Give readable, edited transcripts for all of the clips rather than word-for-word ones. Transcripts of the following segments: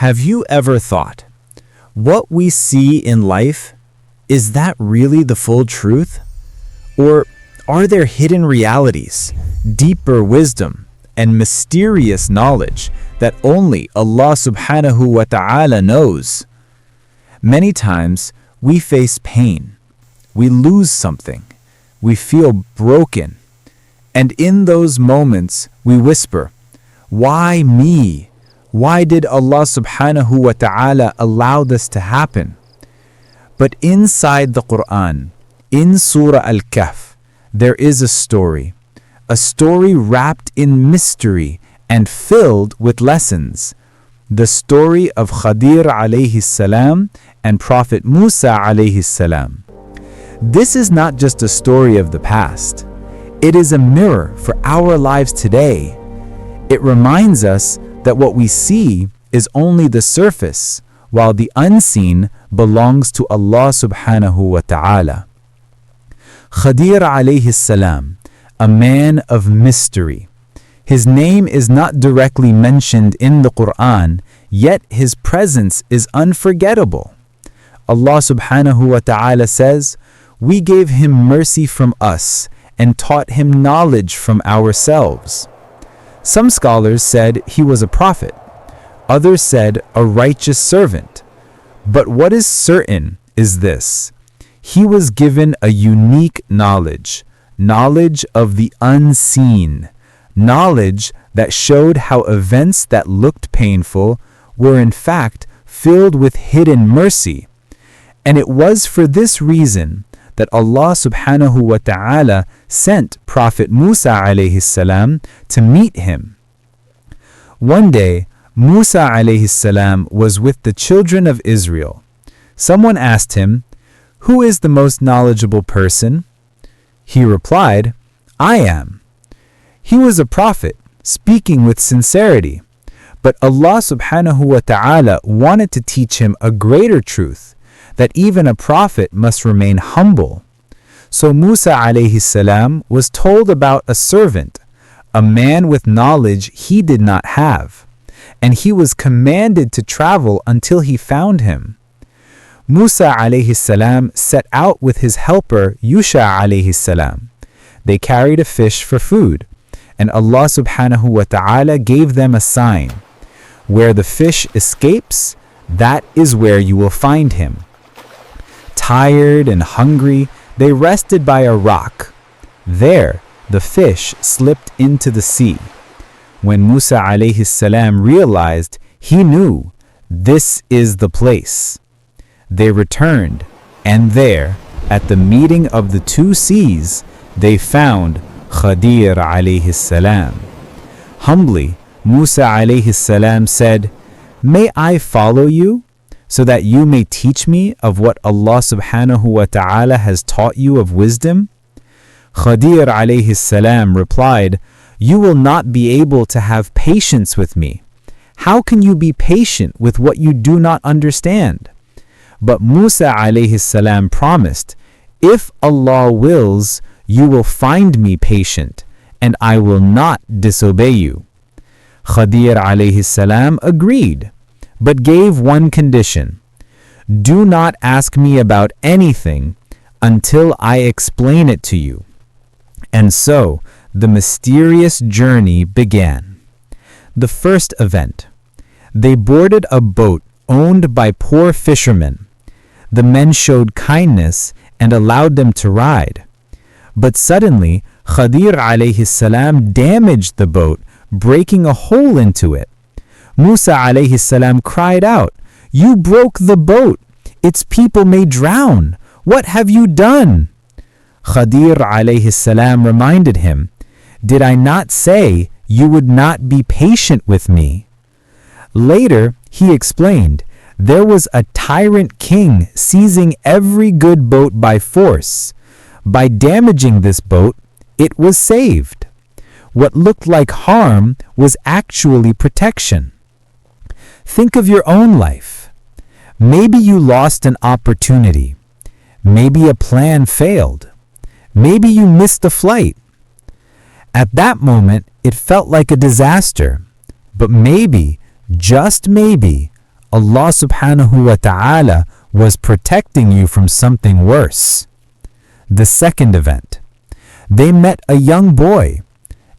Have you ever thought, what we see in life, is that really the full truth? Or are there hidden realities, deeper wisdom, and mysterious knowledge that only Allah subhanahu wa ta'ala knows? Many times we face pain, we lose something, we feel broken, and in those moments we whisper, why me? Why did Allah subhanahu wa ta'ala allow this to happen? But inside the Qur'an, in Surah Al-Kahf, there is a story wrapped in mystery and filled with lessons. The story of Khidr Alayhis-Salām and Prophet Musa Alayhis-Salām. This is not just a story of the past. It is a mirror for our lives today. It reminds us that what we see is only the surface, while the unseen belongs to Allah subhanahu wa ta'ala. Khidr alayhis-salam, a man of mystery. His name is not directly mentioned in the Qur'an, yet his presence is unforgettable. Allah subhanahu wa ta'ala says, "We gave him mercy from us and taught him knowledge from ourselves." Some scholars said he was a prophet. Others said a righteous servant. But what is certain is this: he was given a unique knowledge of the unseen, knowledge that showed how events that looked painful were in fact filled with hidden mercy. And it was for this reason that Allah subhanahu wa ta'ala sent Prophet Musa alayhis-salam to meet him. One day, Musa alayhis-salam was with the children of Israel. Someone asked him, "Who is the most knowledgeable person?" He replied, "I am." He was a prophet, speaking with sincerity. But Allah subhanahu wa ta'ala wanted to teach him a greater truth, that even a prophet must remain humble. So Musa alayhis-salam was told about a servant, a man with knowledge he did not have, and he was commanded to travel until he found him. Musa alayhis-salam set out with his helper Yusha alayhis-salam. They carried a fish for food, and Allah subhanahu wa ta'ala gave them a sign. Where the fish escapes, that is where you will find him. Tired and hungry, they rested by a rock. There, the fish slipped into the sea. When Musa alayhis-salam realized, he knew, this is the place. They returned, and there, at the meeting of the two seas, they found Khidr alayhis-salam. Humbly, Musa alayhis-salam said, "May I follow you, so that you may teach me of what Allah subhanahu wa ta'ala has taught you of wisdom?" Khidr alayhis-salam replied, "You will not be able to have patience with me. How can you be patient with what you do not understand?" But Musa alayhis-salam promised, "If Allah wills, you will find me patient, and I will not disobey you." Khidr alayhis-salam agreed, but gave one condition: "Do not ask me about anything until I explain it to you." And so the mysterious journey began. The first event: they boarded a boat owned by poor fishermen. The men showed kindness and allowed them to ride. But suddenly, Khidr alayhis-salam damaged the boat, breaking a hole into it. Musa alayhis-salam cried out, "You broke the boat! Its people may drown! What have you done?" Khidr alayhis-salam reminded him, "Did I not say you would not be patient with me?" Later, he explained, there was a tyrant king seizing every good boat by force. By damaging this boat, it was saved. What looked like harm was actually protection. Think of your own life. Maybe you lost an opportunity. Maybe a plan failed. Maybe you missed a flight. At that moment, it felt like a disaster. But maybe, just maybe, Allah subhanahu wa ta'ala was protecting you from something worse. The second event. They met a young boy,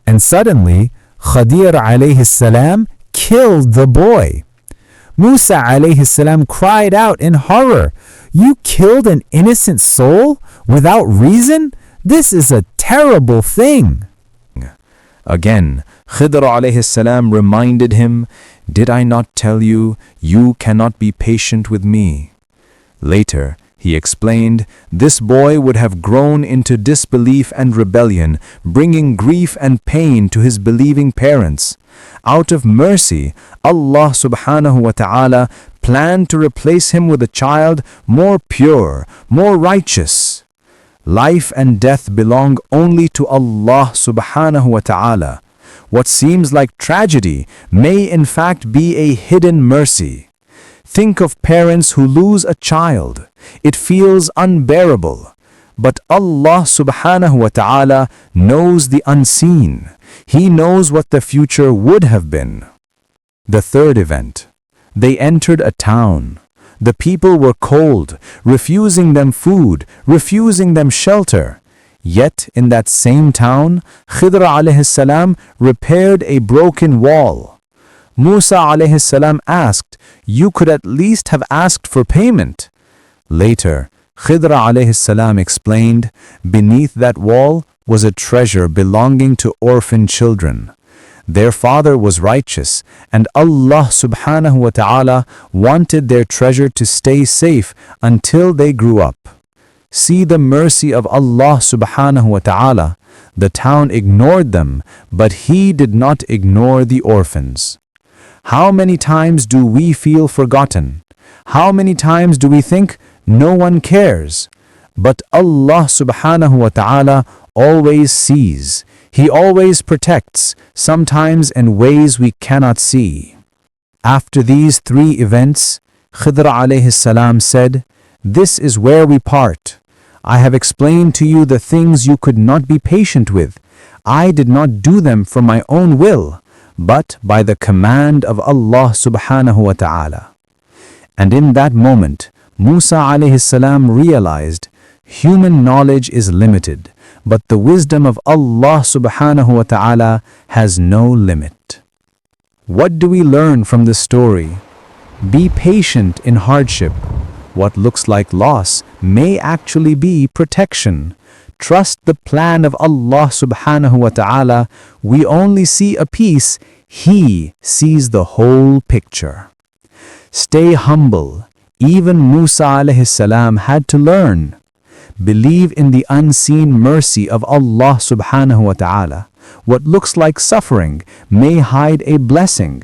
and suddenly Khidr Alayhis-Salām killed the boy. Musa Alayhis-Salām cried out in horror, "You killed an innocent soul without reason? This is a terrible thing." Again, Khidr alayhis-salam reminded him, "Did I not tell you, you cannot be patient with me?" Later, he explained, this boy would have grown into disbelief and rebellion, bringing grief and pain to his believing parents. Out of mercy, Allah subhanahu wa ta'ala planned to replace him with a child more pure, more righteous. Life and death belong only to Allah subhanahu wa ta'ala. What seems like tragedy may in fact be a hidden mercy. Think of parents who lose a child. It feels unbearable. But Allah subhanahu wa ta'ala knows the unseen. He knows what the future would have been. The third event. They entered a town. The people were cold, refusing them food, refusing them shelter. Yet in that same town, Khidr alayhis-salam repaired a broken wall. Musa alayhis-salam asked, "You could at least have asked for payment." Later, Khidr alayhis-salam explained, beneath that wall was a treasure belonging to orphan children. Their father was righteous, and Allah subhanahu wa ta'ala wanted their treasure to stay safe until they grew up. See the mercy of Allah subhanahu wa ta'ala. The town ignored them, but He did not ignore the orphans. How many times do we feel forgotten? How many times do we think no one cares? But Allah subhanahu wa ta'ala always sees. He always protects, sometimes in ways we cannot see. After these three events, Khidr alayhis-salam said, "This is where we part. I have explained to you the things you could not be patient with. I did not do them from my own will, but by the command of Allah subhanahu wa ta'ala." And in that moment, Musa alayhis-salam realized, human knowledge is limited, but the wisdom of Allah subhanahu wa ta'ala has no limit. What do we learn from this story? Be patient in hardship. What looks like loss may actually be protection. Trust the plan of Allah subhanahu wa ta'ala. We only see a piece, He sees the whole picture. Stay humble. Even Musa alayhis-salam had to learn. Believe in the unseen mercy of Allah subhanahu wa ta'ala. What looks like suffering may hide a blessing.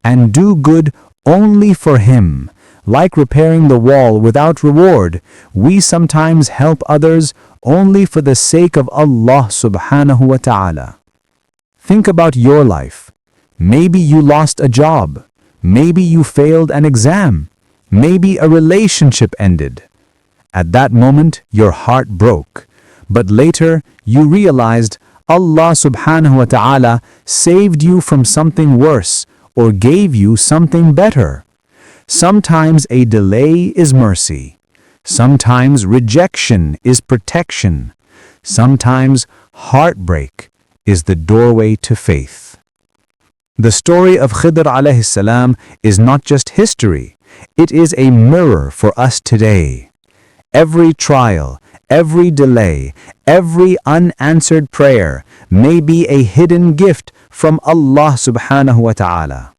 And do good only for Him. Like repairing the wall without reward, we sometimes help others only for the sake of Allah subhanahu wa ta'ala. Think about your life. Maybe you lost a job. Maybe you failed an exam. Maybe a relationship ended. At that moment, your heart broke. But later, you realized Allah subhanahu wa ta'ala saved you from something worse or gave you something better. Sometimes a delay is mercy. Sometimes rejection is protection. Sometimes heartbreak is the doorway to faith. The story of Khidr alayhis-salam is not just history. It is a mirror for us today. Every trial, every delay, every unanswered prayer may be a hidden gift from Allah subhanahu wa ta'ala.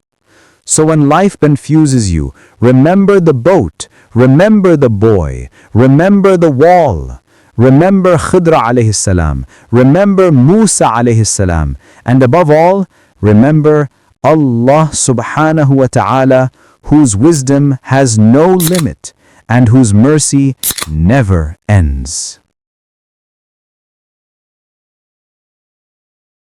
So when life confuses you, remember the boat, remember the boy, remember the wall, remember Khidr alayhis-salam, remember Musa alayhis-salam, and above all, remember Allah subhanahu wa ta'ala, whose wisdom has no limit and whose mercy never ends.